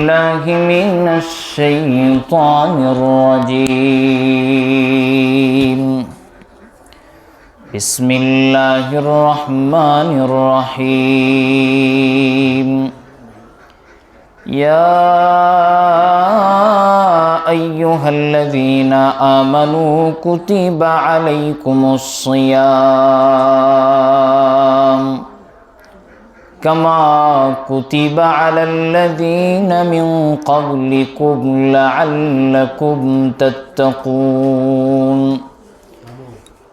بالله من الشيطان الرجيم بسم الله الرحمن الرحيم يا أيها الذين آمنوا كتب عليكم الصيام كما كتب على الذين من قبلكم لعلكم تتقون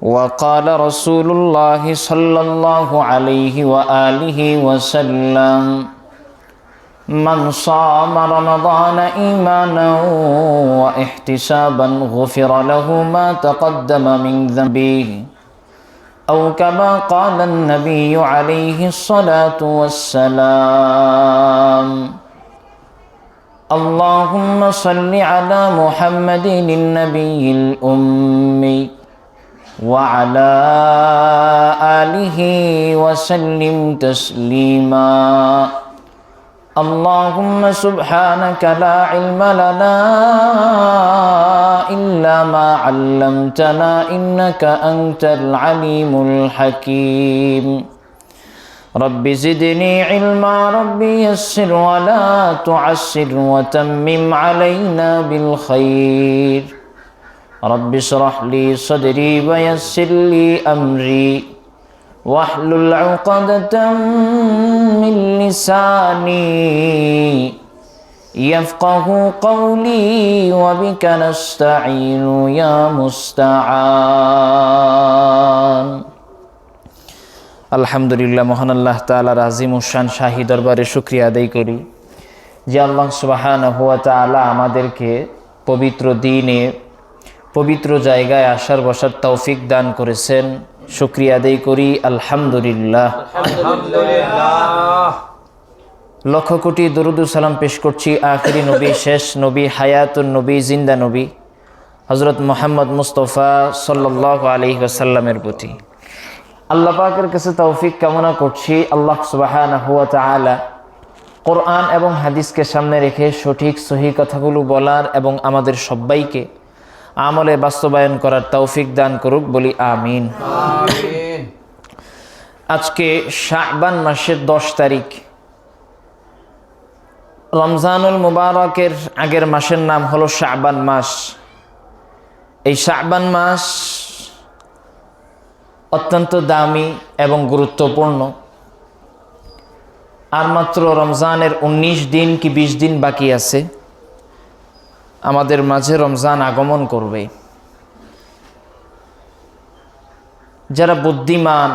وقال رسول الله صلى الله عليه وآله وسلم من صام رمضان إيمانا واحتسابا غفر له ما تقدم من ذنبه أو كما قال النبي عليه الصلاة والسلام اللهم صل على محمد النبي الأمي وعلى آله وسلم تسليما اللهم سبحانك لا علم لنا إلا ما علمتنا إنك أنت العليم الحكيم رب زدني علما رب يسر ولا تعسر وتمم علينا بالخير رب اشرح لي صدري ويسر لي أمري واحلل عقدة من لساني يفقه قولي وبك نستعين يا مستعان আলহামদুলিল্লাহ মহান আল্লাহ তাআলার আজিম শান শাহী দরবারে শুকরিয়া আদায় করি যে আল্লাহ সুবহানাহু ওয়া তাআলা আমাদেরকে পবিত্র দিনে পবিত্র জায়গায় আসার বসার তৌফিক দান করেছেন শুকরিয়া আদায় করি আলহামদুলিল্লাহ লক্ষ কোটি দরুদ ও সালাম পেশ করছি আখিরি নবী শেষ নবী হায়াতুন নবী জিন্দা নবী হযরত মুহাম্মদ মুস্তাফা সাল্লাল্লাহু আলাইহি ওয়াসাল্লামের প্রতি আল্লাহ পাকের কাছে তৌফিক কামনা করছি আল্লাহ সুবহানাহু ওয়া তাআলা কোরআন এবং হাদিসকে সামনে রেখে সঠিক সহি কথাগুলো বলার এবং আমাদের সবাইকে আমলে বাস্তবায়ন করার তৌফিক দান করুক বলি আমিন। আজকে শাবান মাসের 10 তারিখ, রমজানুল মুবারকের আগের মাসের নাম হলো শাবান মাস। এই শাবান মাস অত্যন্ত দামি এবং গুরুত্বপূর্ণ। আর মাত্র রমজানের 19 দিন কি 20 দিন বাকি আছে, আমাদের মাঝে রমজান আগমন করবে। যারা বুদ্ধিমান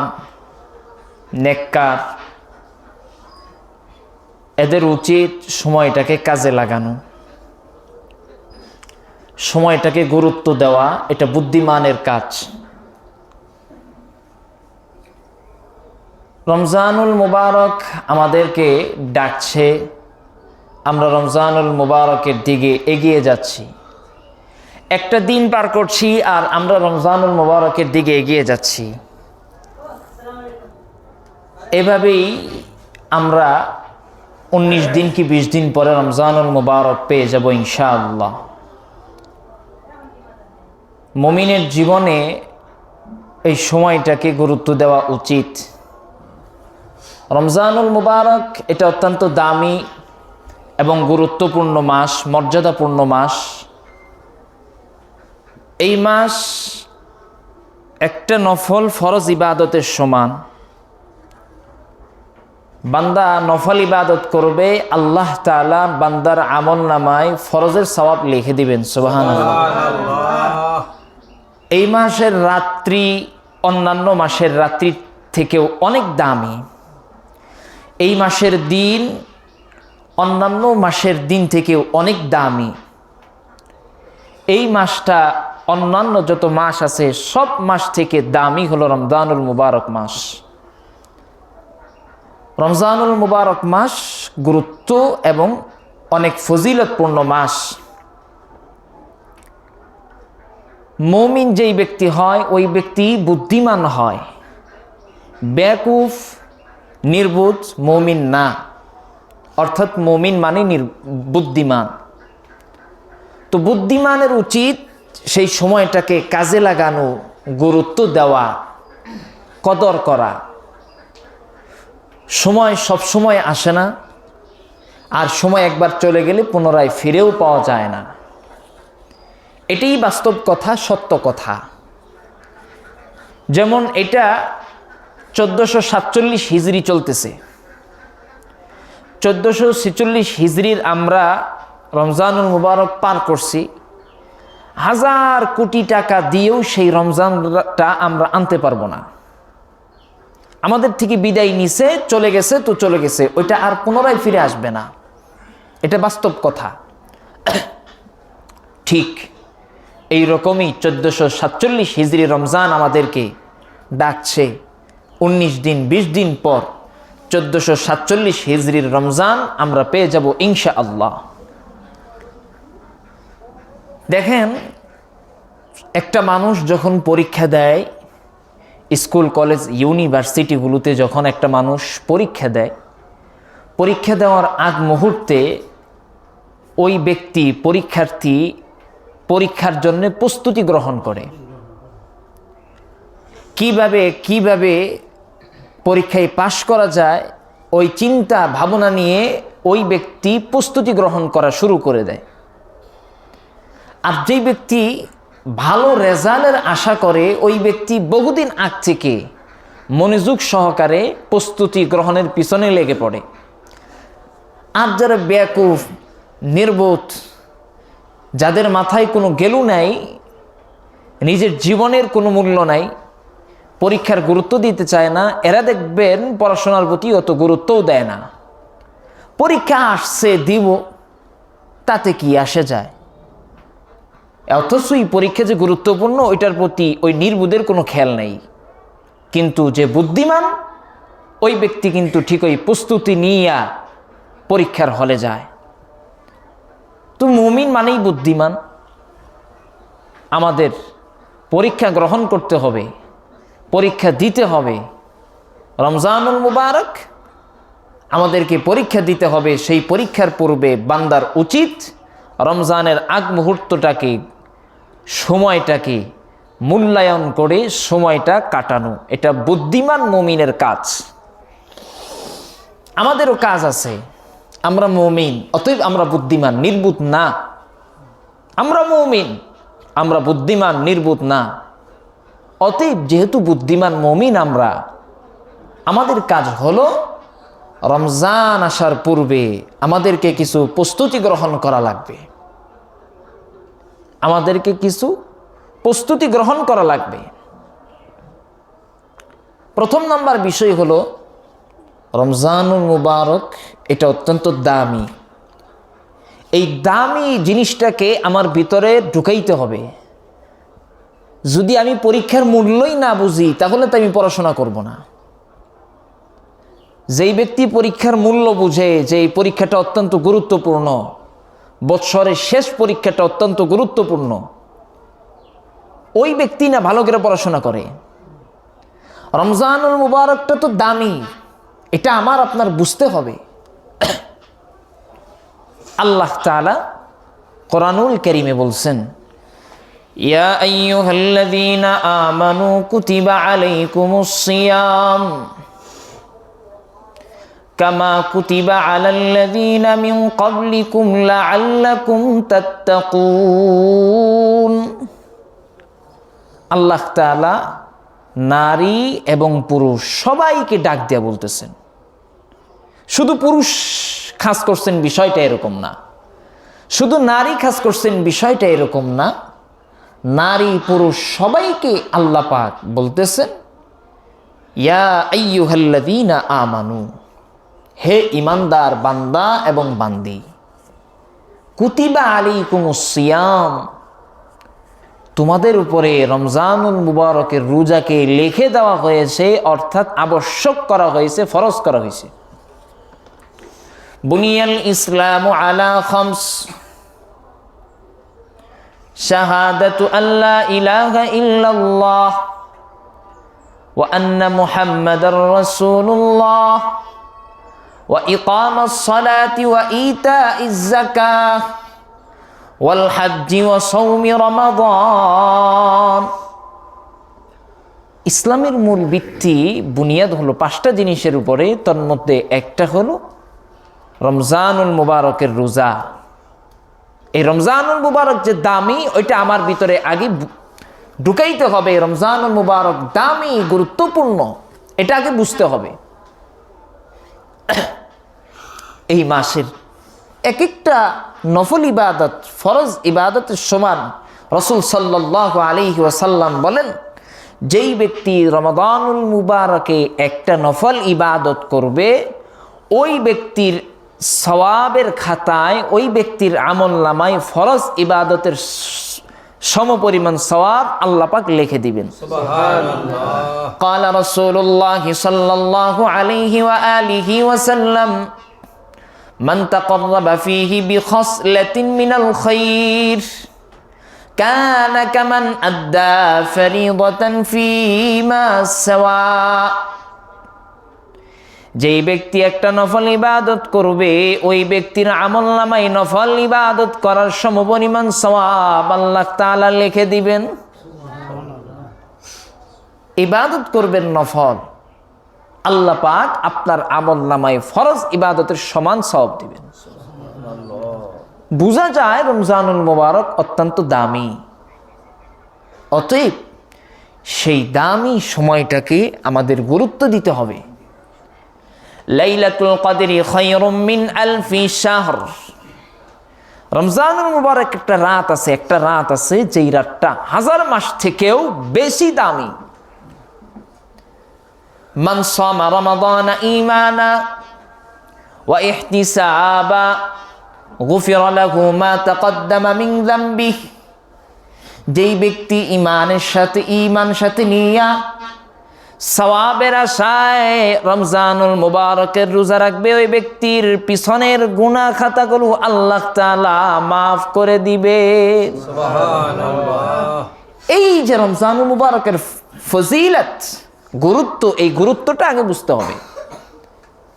নেককার এদের উচিত সময়টাকে কাজে লাগানো, সময়টাকে গুরুত্ব দেওয়া, এটা বুদ্ধিমানের কাজ। রমজানুল মুবারক আমাদেরকে ডাকছে, আমরা রমজানুল মুবারকের দিকে এগিয়ে যাচ্ছি। একটা দিন পার করছি আর আমরা রমজানুল মুবারকের দিকে এগিয়ে যাচ্ছি। এভাবেই আমরা 19 দিন কি 20 দিন পরে রমজানুল মুবারক পেয়ে যাব ইনশাআল্লাহ। মুমিনের জীবনে এই সময়টাকে গুরুত্ব দেওয়া উচিত। রমজানুল মুবারক এটা অত্যন্ত দামি এবং গুরুত্বপূর্ণ মাস, মর্যাদাপূর্ণ মাস। এই মাস একটা নফল ফরজ ইবাদতের সমান। বান্দা নফল ইবাদত করবে, আল্লাহ তাআলা বান্দার আমল নামায় ফরজের সওয়াব লিখে দিবেন। সুবহানাল্লাহ। এই মাসের রাত্রি অন্যান্য মাসের রাত্রি থেকেও অনেক দামি। এই মাসের দিন অন্যান্য মাসের দিন থেকেও অনেক দামি। এই মাসটা অন্যান্য যত মাস আছে সব মাস থেকে দামি হলো রমজানুল মুবারক মাস। রমজানুল মুবারক মাস গুরুত্ব এবং অনেক ফজিলতপূর্ণ মাস। মুমিন যেই ব্যক্তি হয় ওই ব্যক্তি বুদ্ধিমান হয়, বেকুফ নির্বোধ মুমিন না। অর্থাৎ মুমিন মানে বুদ্ধিমান। তো বুদ্ধিমানের উচিত সেই সময়টাকে কাজে লাগানো, গুরুত্ব দেওয়া, কদর করা। সময় সব সময় আসে না, আর সময় একবার চলে গেলে পুনরায় ফিরেও পাওয়া যায় না। এটাই বাস্তব কথা, সত্য কথা। যেমন এটা 1447 হিজরি চলতেছে। 1446 হিজরির আমরা রমজানুল মুবারক পার করছি। হাজার কোটি টাকা দিয়েও সেই রমজানটা আমরা আনতে পারবো না। আমাদের থেকে বিদায় নিছে, চলে গেছে তো চলে গেছে, ওইটা আর পুনরায় ফিরে আসবে না। এটা বাস্তব কথা। ঠিক এই রকমই 1447 হিজরি রমজান আমাদেরকে ডাকছে। 19 দিন 20 দিন পর 1447 হিজরির রমজান আমরা পেয়ে যাব ইনশাআল্লাহ। দেখেন, একটা মানুষ যখন পরীক্ষা দেয়, স্কুল কলেজ ইউনিভার্সিটিগুলোতে যখন একটা মানুষ পরীক্ষা দেয়, পরীক্ষা দেওয়ার আগ মুহূর্তে ওই ব্যক্তি, পরীক্ষার্থী পরীক্ষার জন্য প্রস্তুতি গ্রহণ করে। কিভাবে পরীক্ষায় পাশ করা যায়, ওই চিন্তা ভাবনা নিয়ে ওই ব্যক্তি প্রস্তুতি গ্রহণ করা শুরু করে দেয়। আর যেই ব্যক্তি ভালো রেজাল্টের আশা করে, ওই ব্যক্তি বহুদিন আগ থেকে মনোযোগ সহকারে প্রস্তুতি গ্রহণের পিছনে লেগে পড়ে। আর যারা বেয়াকুফ, নির্বোধ, যাদের মাথায় কোনো গেলু নাই, নিজের জীবনের কোনো মূল্য নাই, পরীক্ষার গুরুত্ব দিতে চায় না, এরা দেখবেন পড়াশোনার প্রতি অত গুরুত্বও দেয় না। পরীক্ষা আসছে, দিব, তাতে কি আসে যায়। অথচ এই পরীক্ষা যে গুরুত্বপূর্ণ, ওইটার প্রতি ওই নির্বোধের কোনো খেয়াল নেই। কিন্তু যে বুদ্ধিমান, ওই ব্যক্তি কিন্তু ঠিক ওই প্রস্তুতি নিয়ে পরীক্ষার হলে যায়। তো মুমিন মানেই বুদ্ধিমান। আমাদের পরীক্ষা গ্রহণ করতে হবে, পরীক্ষা দিতে হবে। রমজানুল মুবারক আমাদেরকে পরীক্ষা দিতে হবে। সেই পরীক্ষার পূর্বে বান্দার উচিত রমজানের আগ মুহূর্তটাকে, সময়টাকে মূল্যায়ন করে সময়টা কাটানো। এটা বুদ্ধিমান মুমিনের কাজ। আমাদেরও কাজ আছে, আমরা মুমিন, অতএব আমরা বুদ্ধিমান, নির্বোধ না। আমরা মুমিন, আমরা বুদ্ধিমান, নির্বোধ না। অতএব যেহেতু বুদ্ধিমান মুমিন আমরা, আমাদের কাজ হলো রমজান আসার পূর্বে আমাদেরকে কিছু প্রস্তুতি গ্রহণ করা লাগবে। আমাদেরকে কিছু প্রস্তুতি গ্রহণ করা লাগবে। প্রথম নাম্বার বিষয় হলো রমজানুল মুবারক, এটা অত্যন্ত দামি। এই দামি জিনিসটাকে আমার ভিতরে ঢুকাইতে হবে। যদি আমি পরীক্ষার মূল্যই না বুঝি, তাহলে তো আমি পড়াশোনা করব না। যেই ব্যক্তি পরীক্ষার মূল্য বুঝে, যে এই পরীক্ষাটা অত্যন্ত গুরুত্বপূর্ণ, বৎসরের শেষ পরীক্ষাটা অত্যন্ত গুরুত্বপূর্ণ, ওই ব্যক্তি না ভালো করে পড়াশোনা করে। রমজানুল মুবারকটা তো দামি, এটা আমার আপনার বুঝতে হবে। আল্লাহ তাআলা কোরআনুল কারীমে বলছেন, ইয়া আইয়ুহাল্লাযীনা আমানু কুতিবা আলাইকুমুস সিয়াম কামা কুতিবা আলাল্লাযীনা মিন ক্বাবলিকুম লাআল্লাকুম তাত্তাকুন। আল্লাহ তাআলা নারী এবং পুরুষ সবাইকে ডাক দিয়া বলতেছেন। শুধু পুরুষ খাস করছেন বিষয়টা এরকম না, শুধু নারী খাস করছেন বিষয়টা এরকম না। নারী পুরুষ সবাইকে আল্লাহ পাক বলতেছেন, ইয়া আইয়ুহাল্লাযীনা আমানু, হে ঈমানদার বান্দা এবং বান্দি, কুতিবা আলাইকুমুস সিয়াম, তোমাদের উপরে রমজানুল মুবারকের রোজাকে লিখে দেওয়া হয়েছে, অর্থাৎ আবশ্যক করা হয়েছে, ফরজ করা হয়েছে। বুনিয়াল ইসলামু আলা খামস, শাহাদাতু আল্লা ইলাহা ইল্লাল্লাহ ওয়া আন্না মুহাম্মাদার রাসূলুল্লাহ ওয়া ইকামাস সালাতি ওয়া ইতাইজ যাকাহ ওয়াল হজ্জি ওয়া সাওমি রমাদান। ইসলামের মূল ভিত্তি বুনিয়াদ হলো 5টা জিনিসের উপরে, তার মধ্যে একটা হলো রমজানুল মুবারকের রোজা। এই রমজানুল মুবারক যে দামি, ওইটা আমার ভিতরে আগে ঢুকাইতে হবে। রমজানুল মুবারক দামি, গুরুত্বপূর্ণ, এটা আগে বুঝতে হবে। এই মাসের এক একটা নফল ইবাদত ফরজ ইবাদতের সমান। রাসূল সাল্লাল্লাহু আলাইহি ওয়াসাল্লাম বলেন, যেই ব্যক্তি রমাদানুল মুবারকে একটা নফল ইবাদত করবে, ওই ব্যক্তির সওয়াবের খাতায়, ওই ব্যক্তির আমলনামায় ফরজ ইবাদতের সমপরিমাণ সওয়াব আল্লাহ পাক লিখে দিবেন। সুবহানাল্লাহ। ক্বালা রাসূলুল্লাহ সাল্লাল্লাহু আলাইহি ওয়া আলিহি ওয়াসাল্লাম, মান তাকাররাবা ফীহি বিখাসলাতিন মিনাল খায়র কানা কামান আদ্দা ফরিদাতান ফীমা সাওয়া। যেই ব্যক্তি একটা নফল ইবাদত করবে, ওই ব্যক্তির আমলনামায় নফল ইবাদত করার সমপরিমাণ সওয়াব আল্লাহ তাআলা লিখে দিবেন। ইবাদত করবেন নফল, আল্লাহ পাক আপনার আমলনামায় ফরজ ইবাদতের সমান সওয়াব দিবেন। বোঝা যায় রমজানুল মুবারক অত্যন্ত দামি। অতএব সেই দামি সময়টাকে আমাদের গুরুত্ব দিতে হবে। লাইলাতুল কদরি খায়রুম মিন আলফি শাহর। রমজানুল মুবারক একটা রাত আছে যেই রাতটা 1000 মাস থেকেও বেশি দামি। মান সামা রমাদান ঈমানা ওয়া ইহতিসাবা গুফিরা লাহু মা তাকদ্দামা মিন যামবিহি। যেই ব্যক্তি ঈমান সাথে নিয়া সওয়াবের আশায় রমজানুল মুবারকের রোজা রাখবে, ওই ব্যক্তির পিছনের গুনাহ খাতাগুলো আল্লাহ তাআলা মাফ করে দিবে। সুবহানাল্লাহ। এই যে রমজানুল মুবারকের ফজিলত, গুরুত্ব, এই গুরুত্বটা আগে বুঝতে হবে।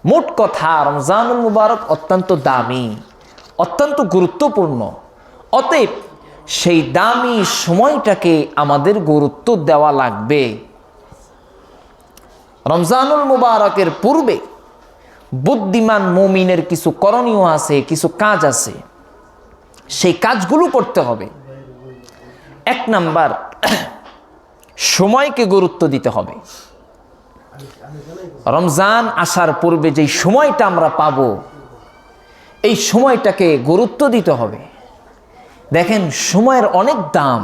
মোট কথা রমজানুল মুবারক অত্যন্ত দামি, অত্যন্ত গুরুত্বপূর্ণ। অতএব সেই দামি সময়টাকে আমাদের গুরুত্ব দেওয়া লাগবে। রমজানুল মুবারকের পূর্বে বুদ্ধিমান মুমিনের কিছু করণীয় আছে, কিছু কাজ আছে, সেই কাজগুলো করতে হবে। 1 নাম্বার, সময়কে গুরুত্ব দিতে হবে। রমজান আসার পূর্বে যেই সময়টা আমরা পাবো, এই সময়টাকে গুরুত্ব দিতে হবে। দেখেন, সময়ের অনেক দাম,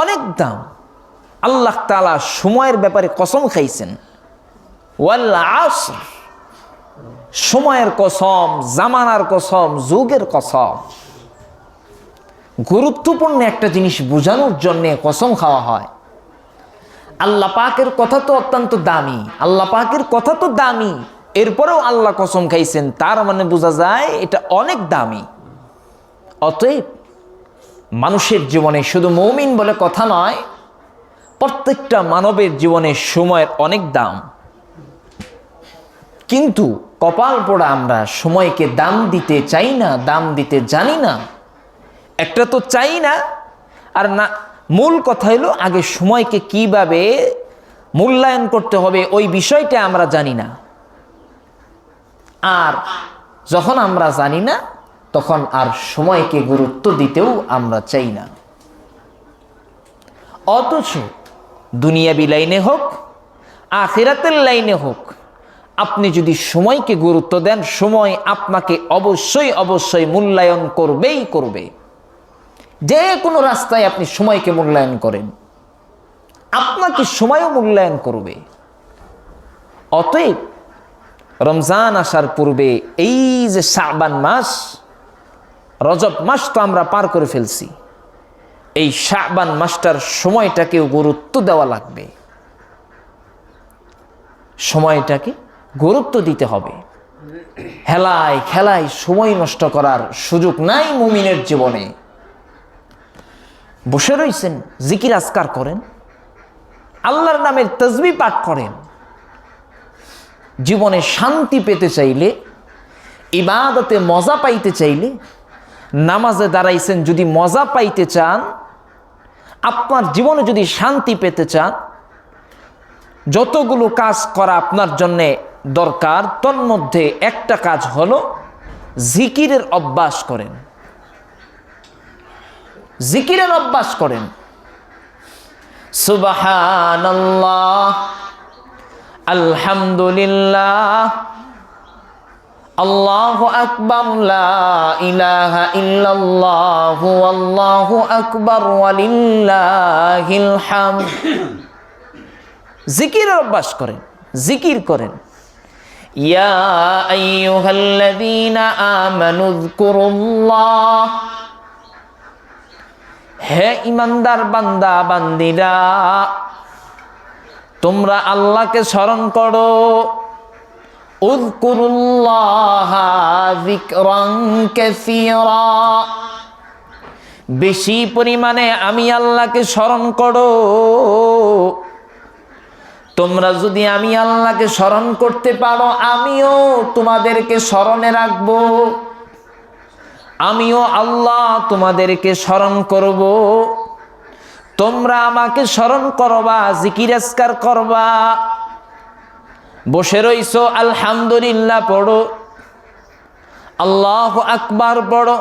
অনেক দাম। আল্লাহ তাআলা সময়ের ব্যাপারে কসম খাইছেন, ওয়াল আসর, সময়ের কসম, জামানার কসম, যুগের কসম। গুরুত্বপূর্ণ একটা জিনিস বোঝানোর জন্য কসম খাওয়া হয়। আল্লাহ পাকের কথা তো অত্যন্ত দামি, আল্লাহ পাকের কথা তো দামি, এরপরেও আল্লাহ কসম খাইছেন, তার মানে বোঝা যায় এটা অনেক দামি। অতএব মানুষের জীবনে শুধু মুমিন বলে কথা নয়, প্রত্যেকটা মানবের জীবনে সময়ের অনেক দাম। কিন্তু কপাল পোড়া আমরা সময়কে দাম দিতে চাই না, দাম দিতে জানি না। একটা তো চাই না, আর না, মূল কথা হলো আগে সময়কে কিভাবে মূল্যায়ন করতে হবে ওই বিষয়টা আমরা জানি না। আর যখন আমরা জানি না, তখন আর সময়কে গুরুত্ব দিতেও আমরা চাই না। অথচ দুনিয়াবি লাইনে হোক, আখিরাতের লাইনে হোক, আপনি যদি সময়কে গুরুত্ব দেন, সময় আপনাকে অবশ্যই অবশ্যই মূল্যায়ন করবেই করবে। যে কোনো রাস্তায় আপনি সময়কে মূল্যায়ন করেন, আপনাকে সময়ও মূল্যায়ন করবে। অতএব রমজান আসার পূর্বে এই যে শাবান মাস, রজব মাস তো আমরা পার করে ফেলছি, এই শাবান মাসটার সময়টাকেও গুরুত্ব দেওয়া লাগবে। সময়টাকে গুরুত্ব দিতে হবে। হেলায় খেলায় সময় নষ্ট করার সুযোগ নাই মুমিনের জীবনে। বসে রয়েছেন, জিকির আজকার করেন, আল্লাহর নামের তাসবিহ পাঠ করেন, জীবনে শান্তি পেতে চাইলে, ইবাদতে মজা পাইতে চাইলে, নামাজে দাঁড়াইছেন যদি মজা পাইতে চান, আপনার জীবনে যদি শান্তি পেতে চান, যতগুলো কাজ করা আপনার জন্যে দরকার, তোর মধ্যে একটা কাজ হলো জিকিরের অভ্যাস করেন। জিকিরের অভ্যাস করেন। সুবহানাল্লাহ, আলহামদুলিল্লাহ, আল্লাহু আকবার, লা ইলাহা ইল্লাল্লাহ, আল্লাহু আকবার, ওয়ালিল্লাহিল হামদ। জিকিরের অভ্যাস করেন, জিকির করেন। ইয়া আইয়ুহাল্লাযীনা আমানু যকুরুল্লাহ, হে ঈমানদার বান্দা বান্দিরা, তোমরা আল্লাহকে স্মরণ করো। উযকুরুল্লাহা যিকরান কাসীরা, বেশি পরিমাণে আমি আল্লাহকে স্মরণ করো। তোমরা যদি আমি আল্লাহকে স্মরণ করতে পারো, আমিও তোমাদেরকে স্মরণে রাখবো। আমিও আল্লাহ তোমাদেরকে স্মরণ করব। তোমরা আমাকে স্মরণ করবা, জিকির আজকার করবা। বসে রইছো, আলহামদুলিল্লাহ পড়ো, আল্লাহু আকবার পড়ো,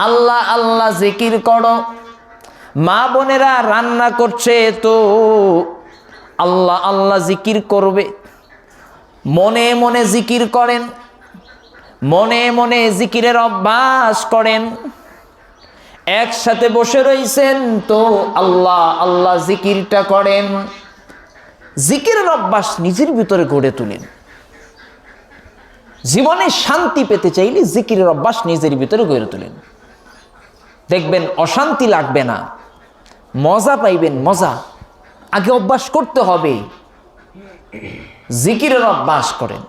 আল্লাহ আল্লাহ জিকির করো। মা বোনেরা রান্না করছে তো আল্লাহ আল্লাহ জিকির করবে। মনে মনে জিকির করেন, মনে মনে জিকিরের অভ্যাস করেন। একসাথে বসে রইছেন তো আল্লাহ আল্লাহ জিকিরটা করেন। জিকিরের অভ্যাস নিজের ভিতরে গড়ে তুলেন। জীবনে শান্তি পেতে চাইলে জিকিরের অভ্যাস নিজের ভিতরে গড়ে তুলেন। দেখবেন অশান্তি লাগবে না, মজা পাইবেন। মজা আগে অভ্যাস করতে হবে। জিকিরের অভ্যাস করেন।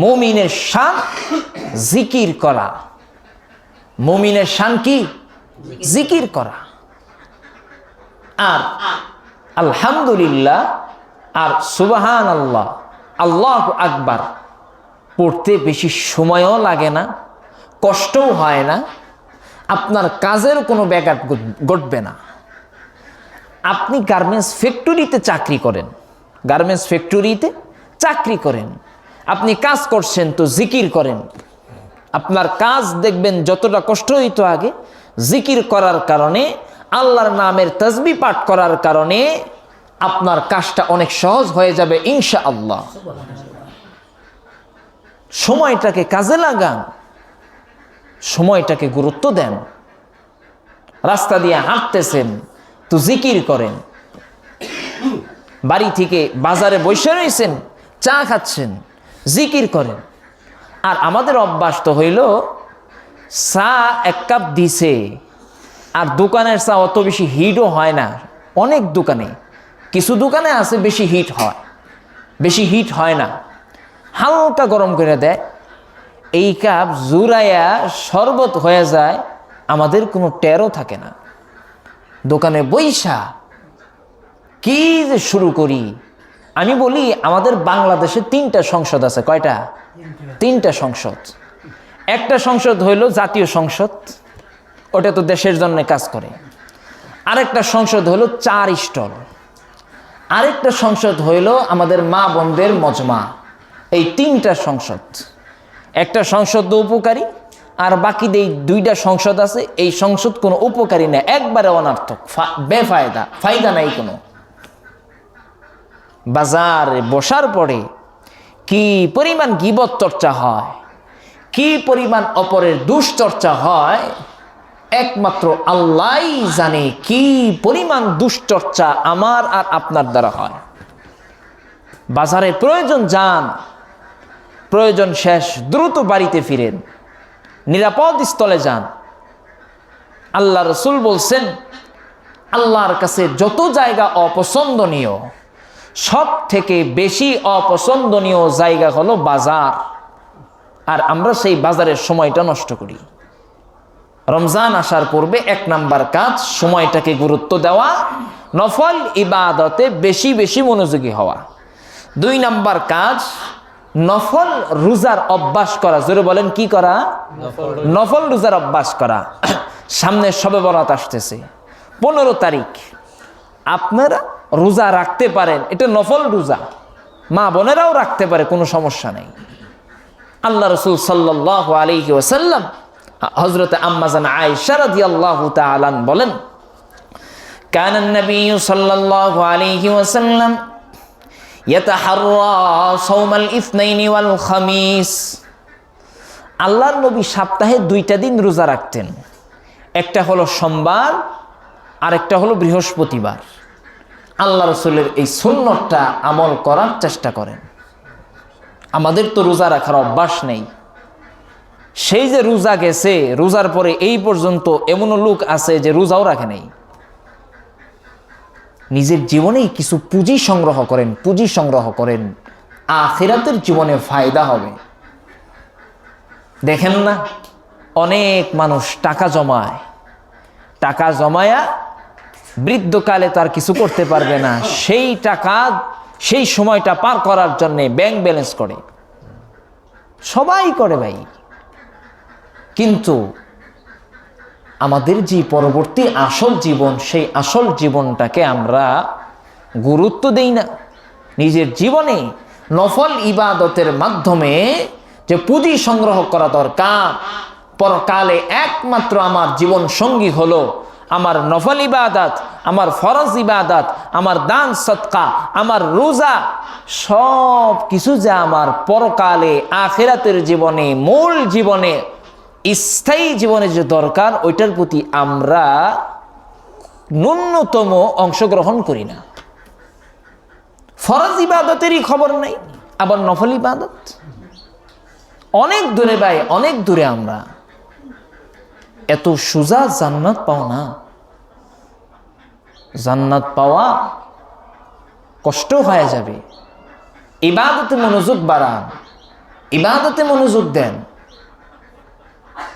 মুমিনের শান জিকির করা। মুমিনের শান কি? জিকির করা। আর আলহামদুলিল্লাহ আর সুবহানাল্লাহ, আল্লাহু আকবার পড়তে বেশি সময়ও লাগে না, কষ্টও হয় না, আপনার কাজের কোনো ব্যাঘাত ঘটবে না। আপনি গার্মেন্টস ফ্যাক্টরিতে চাকরি করেন, গার্মেন্টস ফ্যাক্টরিতে চাকরি করেন, আপনি কাজ করছেন তো জিকির করেন। আপনার কাজ দেখবেন যতটা কষ্ট হইতো আগে, জিকির করার কারণে, আল্লাহর নামের তাসবিহ পাঠ করার কারণে আপনার কাজটা অনেক সহজ হয়ে যাবে ইনশাআল্লাহ। সময়টাকে কাজে লাগান, সময়টাকে গুরুত্ব দেন। রাস্তা দিয়ে হাঁটতেছেন তো জিকির করেন। বাড়ি থেকে বাজারে বসে রয়েছেন, চা খাচ্ছেন, জিকির করেন। আর আমাদের অভ্যাস তো হইল, চা এক কাপ দিছে, আর দোকানের চা অত বেশি হিটও হয় না। অনেক দোকানে, কিছু দোকানে আছে বেশি হিট হয়, বেশি হিট হয় না, হালকা গরম করে দেয়। এই কাপ জুরাইয়া শরবত হয়ে যায়, আমাদের কোনো টেরও থাকে না। দোকানে বইসা কি যে শুরু করি। আমি বলি আমাদের বাংলাদেশে 3টা সংসদ আছে। কয়টা? 3টা সংসদ। একটা সংসদ হইল জাতীয় সংসদ, ওটা তো দেশের জন্য কাজ করে। আরেকটা সংসদ হইল 4 স্টল। আরেকটা সংসদ হইল আমাদের মা বোনদের মজমা। এই 3টা সংসদ। একটা সংসদ উপকারী, আর বাকি 2টা সংসদ আছে, এই সংসদ কোনো উপকারী না, একবারে অনার্থক, বেফায়দা, ফায়দা নাই কোনো। বাজারে বসার পরে কি পরিমাণ গীবত চর্চা হয়, কি পরিমাণ অপরের দুশ্চর্চা হয়, একমাত্র আল্লাহই জানে কি পরিমাণ দুশ্চর্চা আমার আর আপনার দ্বারা হয়। বাজারে প্রয়োজন যান, প্রয়োজন শেষ দ্রুত বাড়িতে ফিরেন, নিরাপদ স্থলে যান। আল্লাহ রসুল বলছেন, আল্লাহর কাছে যত জায়গা অপছন্দনীয়, সব থেকে বেশি অপছন্দনীয় জায়গা হলো বাজার। আর আমরা সেই বাজারের সময়টা নষ্ট করি। রমজান আসার পূর্বে 1 নাম্বার কাজ সময়টাকে গুরুত্ব দেওয়া, নফল ইবাদতে বেশি বেশি মনোযোগী হওয়া। 2 নাম্বার কাজ নফল রোজার অভ্যাস করা। জোরে বলেন কি করা? নফল রোজার অভ্যাস করা। সামনে শবে বরাত আসতেছে, 15 তারিখ। আপনারা রোজা রাখতে পারেন, এটা নফল রোজা, মা বোনেরাও রাখতে পারে, কোনো সমস্যা নেই। আল্লাহ রাসূল সাল্লাল্লাহু আলাইহি ওয়াসাল্লাম হযরত আম্মা জান আয়েশা রাদিয়াল্লাহু তাআলা বলেন, কানা নবী সাল্লাল্লাহু আলাইহি ওয়াসাল্লাম ইয়াতাহাররা সাওমাল ইসনাইনি ওয়াল খামিস। আল্লাহর নবী সপ্তাহে 2টা দিন রোজা রাখতেন, একটা হলো সোমবার আর একটা হলো বৃহস্পতিবার। আল্লাহ রাসূলের এই সুন্নতটা আমল করার চেষ্টা করেন। আমাদের তো রোজা রাখার অভ্যাস নেই। সেই যে রোজা গেছে, রোজার পরে এই পর্যন্ত এমনও লোক আছে যে রোজাও রাখে নাই। নিজের জীবনেই কিছু পুঁজি সংগ্রহ করেন, পুঁজি সংগ্রহ করেন, আখিরাতের জীবনে ফায়দা হবে। দেখেন না, অনেক মানুষ টাকা জমায়, টাকা জমায়া বৃদ্ধকালে তার কিছু করতে পারবে না, সেই টাকা সেই সময়টা পার করার জন্য ব্যাংক ব্যালেন্স করে, সবাই করে ভাই। কিন্তু আমাদের যে পরবর্তী আসল জীবন, সেই আসল জীবনটাকে আমরা গুরুত্ব দেই না। নিজের জীবনে নফল ইবাদতের মাধ্যমে যে পুঁজি সংগ্রহ করা দরকার, পরকালে একমাত্র আমার জীবন সঙ্গী হলো আমার নফল ইবাদত, আমার ফরজ ইবাদত, আমার দান সদকা, আমার রোজা, সব কিছু যে আমার পরকালে আখিরাতের জীবনে, মূল জীবনে, স্থায়ী জীবনে যে দরকার, ওইটার প্রতি আমরা ন্যূনতম অংশগ্রহণ করি না। ফরজ ইবাদতেরই খবর নাই, আবার নফল ইবাদত অনেক দূরে ভাই, অনেক দূরে। আমরা এত সোজা জান্নাত পাও না। জান্নাত পাওয়া কষ্ট হয়ে যাবে। ইবাদতে মনোযোগ বাড়ান, ইবাদতে মনোযোগ দেন।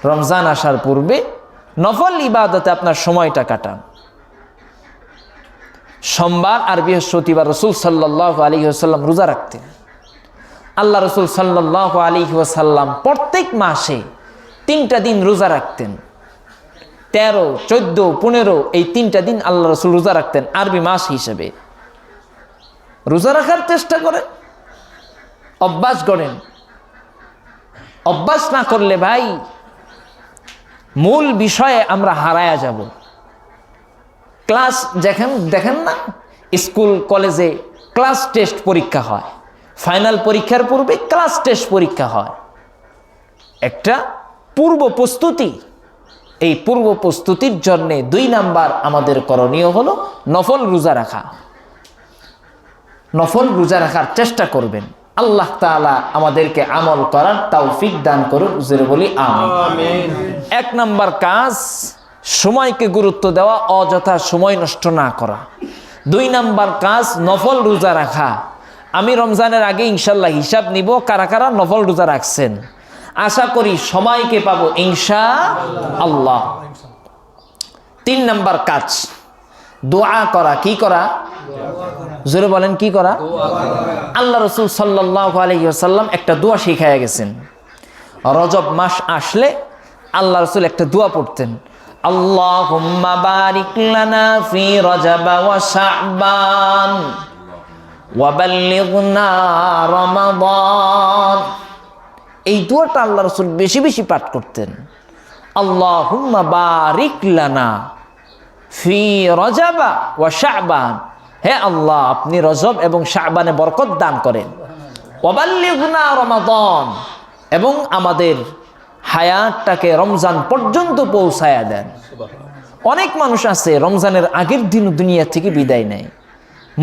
রমজান আসার পূর্বে নফল ইবাদতে আপনার সময়টা কাটান। সোমবার আর বৃহস্পতিবার রাসূল সাল্লাল্লাহু আলাইহি ওয়াসাল্লাম রোজা রাখতেন। আল্লাহ রাসূল সাল্লাল্লাহু আলাইহি ওয়াসাল্লাম প্রত্যেক মাসে 3টা দিন রোজা রাখতেন। 13, 14, 15 এই 3টা দিন আল্লাহ রাসূল রোজা রাখতেন আরবি মাস হিসেবে। রোজা রাখার চেষ্টা করেন, অভ্যাস করেন। অভ্যাস না করলে ভাই মূল বিষয়ে আমরা হারায়া যাব। ক্লাস দেখেন না, স্কুল কলেজে ক্লাস টেস্ট পরীক্ষা হয়, ফাইনাল পরীক্ষার পূর্বে ক্লাস টেস্ট পরীক্ষা হয়, একটা পূর্ব প্রস্তুতি। এই পূর্ব প্রস্তুতির জন্য 2 নাম্বার আমাদের করণীয় হলো নফল রোজা রাখা। নফল রোজা রাখার চেষ্টা করবেন। আল্লাহ তাআলা আমাদেরকে আমল করার তৌফিক দান করুন, জোরে বলি আমিন। 1 নাম্বার কাজ, সময়কে গুরুত্ব দেওয়া, অযথা সময় নষ্ট না করা। 2 নাম্বার কাজ, নফল রোজা রাখা। আমি রমজানের আগে ইনশাল্লাহ হিসাব নিব কারা কারা নফল রোজা রাখছেন। আশা করি সবাইকে পাবো ইনশাআল্লাহ। 3 নাম্বার কাজ, দোয়া করা। কি করা? জোরে বলেন কি করা? আল্লাহ রাসূল সাল্লাল্লাহু আলাইহি ওয়াসাল্লাম একটা দোয়া শিখায়া গেছেন। রজব মাস আসলে আল্লাহ রাসূল একটা দোয়া পড়তেন, আল্লাহুম্মা বারিক লানা ফি রজব ওয়া শাবান ওয়া বাল্লিগনা রমাদান। এই দোয়াটা আল্লাহ রাসূল বেশি বেশি পাঠ করতেন। আল্লাহুম্মা বারিক লানা ফি রজব ওয়া শাবান, হে আল্লাহ আপনি রজব এবং শাবানে বরকত দান করেন। ওয়া বাল্লিগনা রমাদান, এবং আমাদের হায়াতটাকে রমজান পর্যন্ত পৌঁছায়া দেন। অনেক মানুষ আছে রমজানের আগের দিন দুনিয়া থেকে বিদায় নেয়,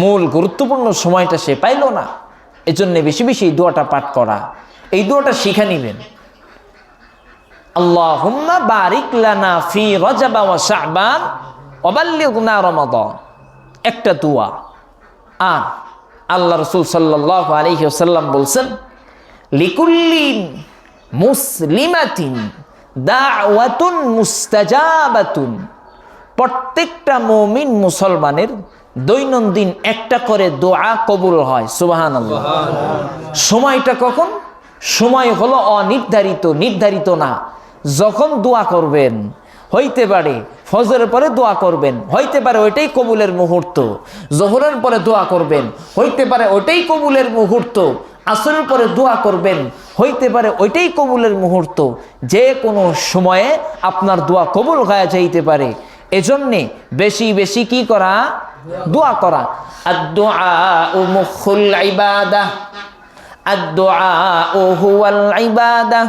মূল গুরুত্বপূর্ণ সময়টা সে পাইল না। এজন্য বেশি বেশি এই দোয়াটা পাঠ করা, এই দোয়াটা শিখে নিবেন। আল্লাহুম্মা বারিক লানা ফি রজব ওয়া শাবান ওয়া বাল্লিগনা রমাদান, একটা দোয়া। আর আল্লাহ রাসূল সাল্লাল্লাহু আলাইহি ওয়াসাল্লাম বলছেন, লিকুল্লিন মুসলিমাতিন দাওয়াতুন মুস্তাজাবাতুন প্রত্যেকটা মুমিন মুসলমানের দৈনন্দিন একটা করে দোয়া কবুল হয়। সুবহানাল্লাহ। সময়টা কখন? সময় হলো অনির্ধারিত, নির্ধারিত না। যখন দোয়া করবেন, হইতে পারে ফজরের পরে দোয়া করবেন, হইতে পারে ওইটাই কবুলের মুহূর্ত। জোহরের পরে দোয়া করবেন, হইতে পারে ওইটাই কবুলের মুহূর্ত। আসরের পরে দোয়া করবেন, হইতে পারে ওইটাই কবুলের মুহূর্ত। যে কোনো সময়ে আপনার দোয়া কবুল হয়ে যাইতে পারে। এজন্যে বেশি বেশি কি করা? দোয়া করা। আদ-দুআউ মুখুল ইবাদাহ, আদ-দুআউ হুয়াল ইবাদাহ।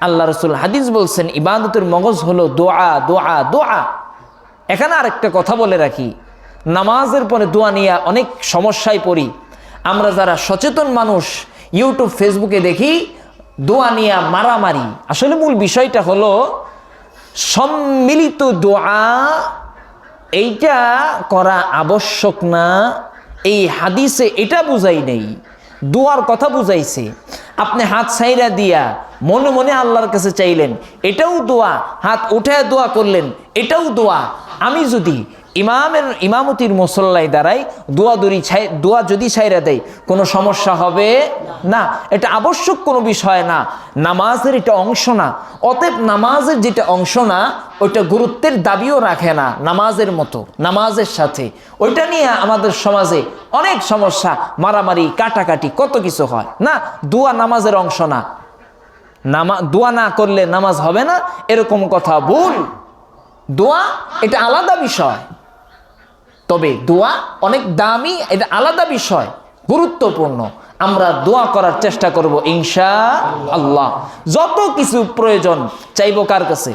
আল্লাহ রাসূল হাদিস বলছেন, ইবাদতের মগজ হলো দোয়া, দোয়া, দোয়া। এখানে আরেকটা কথা বলে রাখি, নামাজের পরে দোয়া নিয়ে অনেক সমস্যায় পড়ি আমরা। যারা সচেতন মানুষ ইউটিউব ফেসবুকে দেখি দোয়া নিয়ে মারামারি। আসলে মূল বিষয়টা হলো সম্মিলিত দোয়া এইটা করা আবশ্যক না, এই হাদিসে এটা বুঝাই নেই। দোয়ার কথা বুঝাইছে। আপনি হাত ছাইরা দিয়া মনে মনে আল্লাহর কাছে চাইলেন, এটাও দোয়া। হাত উঠায় দোয়া করলেন, এটাও দোয়া। আমি যদি ইমামতির মুসল্লায় দাঁড়াই, দোয়া যদি ছাইরা দেয়, কোনো সমস্যা হবে না। এটা আবশ্যক কোনো বিষয় না, নামাজের এটা অংশ না। অতএব নামাজের যেটা অংশ না, ওইটা গুরুত্বের দাবিও রাখে না নামাজের মতো, নামাজের সাথে। ওইটা নিয়ে আমাদের সমাজে অনেক সমস্যা, মারামারি, কাটাকাটি, কত কিছু হয়। না, দোয়া নামাজের অংশ না। দোয়া না করলে নামাজ হবে না, এরকম কথা ভুল। দোয়া এটা আলাদা বিষয়, তবে দোয়া অনেক দামি, এটা আলাদা বিষয়, গুরুত্বপূর্ণ। আমরা দোয়া করার চেষ্টা করব ইনশাআল্লাহ। যত কিছু প্রয়োজন চাইবো কার কাছে?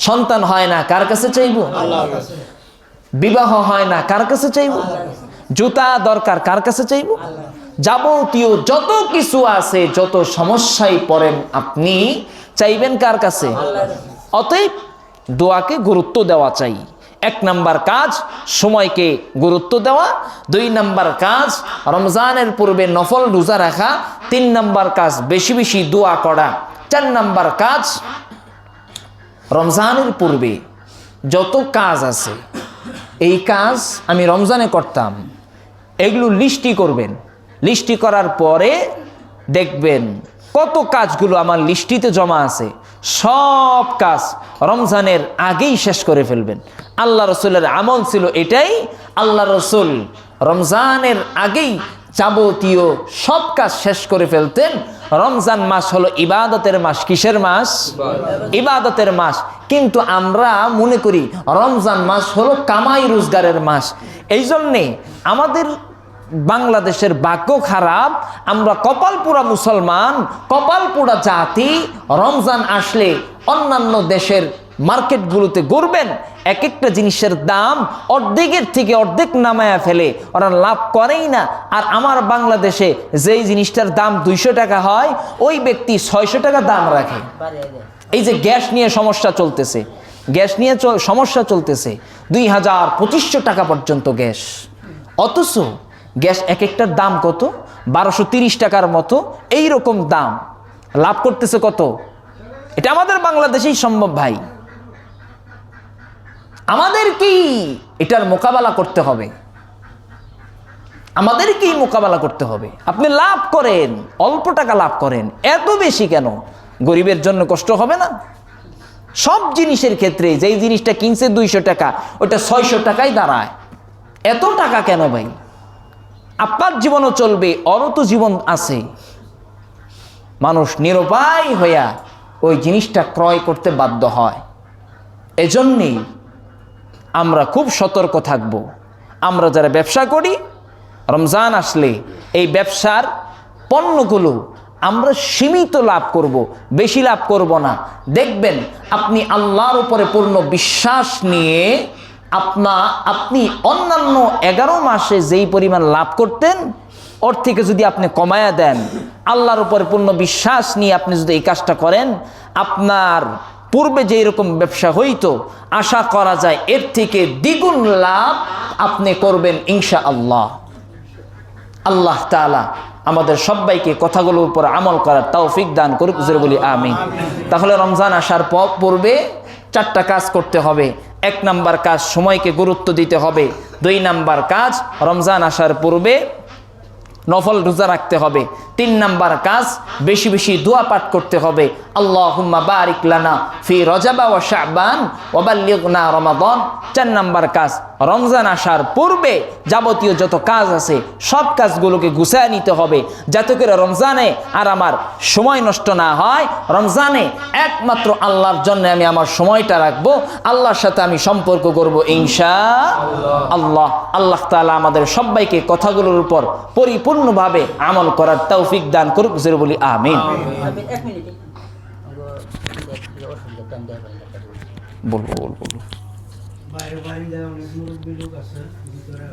সন্তান হয় না, কার কাছে চাইবো? বিবাহ হয় না, কার কাছে চাইবো? জুতা দরকার, কার কাছে চাইবো? যাবতীয় যত কিছু আছে, যত সমস্যায় পড়েন আপনি, চাইবেন কার কাছে? অতএব দোয়াকে গুরুত্ব দেওয়া চাই। 1 নাম্বার কাজ সময়কে গুরুত্ব দেওয়া, 2 নাম্বার কাজ রমজানের পূর্বে নফল রোজা রাখা, 3 নাম্বার কাজ বেশি বেশি দোয়া করা, 4 নাম্বার কাজ রমজানের পূর্বে যত কাজ আছে, এই কাজ আমি রমজানে করতাম, এগুলো লিস্টি করবেন। লিস্টি করার পরে দেখবেন কত কাজগুলো আমার লিস্টিতে জমা আছে, সব কাজ রমজানের আগেই শেষ করে ফেলবেন। আল্লাহ রসুলের আমল ছিল এটাই। আল্লাহ রসুল রমজানের আগেই যাবতীয় সব কাজ শেষ করে ফেলতেন। রমজান মাস হলো ইবাদতের মাস। কিসের মাস? ইবাদতের মাস। কিন্তু আমরা মনে করি রমজান মাস হলো কামাই রোজগারের মাস। এই জন্যে আমাদের বাংলাদেশের ভাগ্য খারাপ, আমরা কপালপুরা মুসলমান, কপালপুরা জাতি। রমজান আসলে অন্যান্য দেশের মার্কেটগুলোতে ঘুরবেন, এক একটা জিনিসের দাম অর্ধেকের থেকে অর্ধেক নামায়া ফেলে, ওরা লাভ করেই না। আর আমার বাংলাদেশে যেই জিনিসটার দাম 200 টাকা হয়, ওই ব্যক্তি 600 টাকা দাম রাখে। এই যে গ্যাস নিয়ে সমস্যা চলতেছে, গ্যাস নিয়ে সমস্যা চলতেছে, 2000-2500 টাকা পর্যন্ত গ্যাস। অথচ গ্যাস এক একটার দাম কত? 1230 টাকার মতো, এই রকম দাম। লাভ করতেছে কত? এটা আমাদের বাংলাদেশেই সম্ভব ভাই। আমাদেরকেই এটার মোকাবেলা করতে হবে, আমাদেরকেই মোকাবেলা করতে হবে। আপনি লাভ করেন, অল্প টাকা লাভ করেন, এত বেশি কেন? গরিবের জন্য কষ্ট হবে না? সব জিনিসের ক্ষেত্রে যেই জিনিসটা কিনছে 200 টাকা, ওটা 600 টাকায় দাঁড়ায়। এত টাকা কেন ভাই? আপনার জীবনও চলবে, ওরও তো জীবন আছে। মানুষ নিরুপায় হইয়া ওই জিনিসটা ক্রয় করতে বাধ্য হয়। এজন্যেই আমরা খুব সতর্ক থাকব। আমরা যারা ব্যবসা করি, রমজান আসলে এই ব্যবসার পণ্যগুলো আমরা সীমিত লাভ করব, বেশি লাভ করব না। দেখবেন আপনি আল্লাহর উপরে পূর্ণ বিশ্বাস নিয়ে আপনি অন্যান্য 11 মাসে যেই পরিমাণ লাভ করতেন, ওর থেকে যদি আপনি কমায়া দেন, আল্লাহর উপরে পূর্ণ বিশ্বাস নিয়ে আপনি যদি এই কাজটা করেন, আপনার পূর্বে যেই রকম ব্যবসা হইতো, আশা করা যায় এর থেকে দ্বিগুণ লাভ আপনি করবেন ইনশাআল্লাহ। আল্লাহ তাআলা আমাদের সবাইকে কথাগুলোর উপর আমল করার তৌফিক দান করুক, জোরে বলি আমিন। তাহলে রমজান আসার পূর্বে 4টা কাজ করতে হবে। এক নাম্বার কাজ, সময়কে গুরুত্ব দিতে হবে। 2 নাম্বার কাজ, রমজান আসার পূর্বে নফল রোজা রাখতে হবে। 3 নাম্বার কাজ, বেশি বেশি দোয়া পাঠ করতে হবে। আল্লাহুম্মা বারিক লানা ফি রজব ওয়া শাবান ওয়া বাল্লিগনা রমাদান। 4 নাম্বার কাজ, রমজান আসার পূর্বে যাবতীয় যত কাজ আছে সব কাজগুলোকে গুছিয়ে নিতে হবে, যাতে করে রমজানে আর আমার সময় নষ্ট না হয়। রমজানে একমাত্র আল্লাহর জন্য আমি আমার সময়টা রাখবো, আল্লাহর সাথে আমি সম্পর্ক করব ইনশাআল্লাহ। আল্লাহ তাআলা আমাদের সবাইকে কথাগুলোর উপর পরিপূর্ণভাবে আমল করার তৌফিক দান করুক, জোরে বলি আমিন। বলবো বাইরে বাইরে অনেক মুরব্বী লোক আছে ভিতরে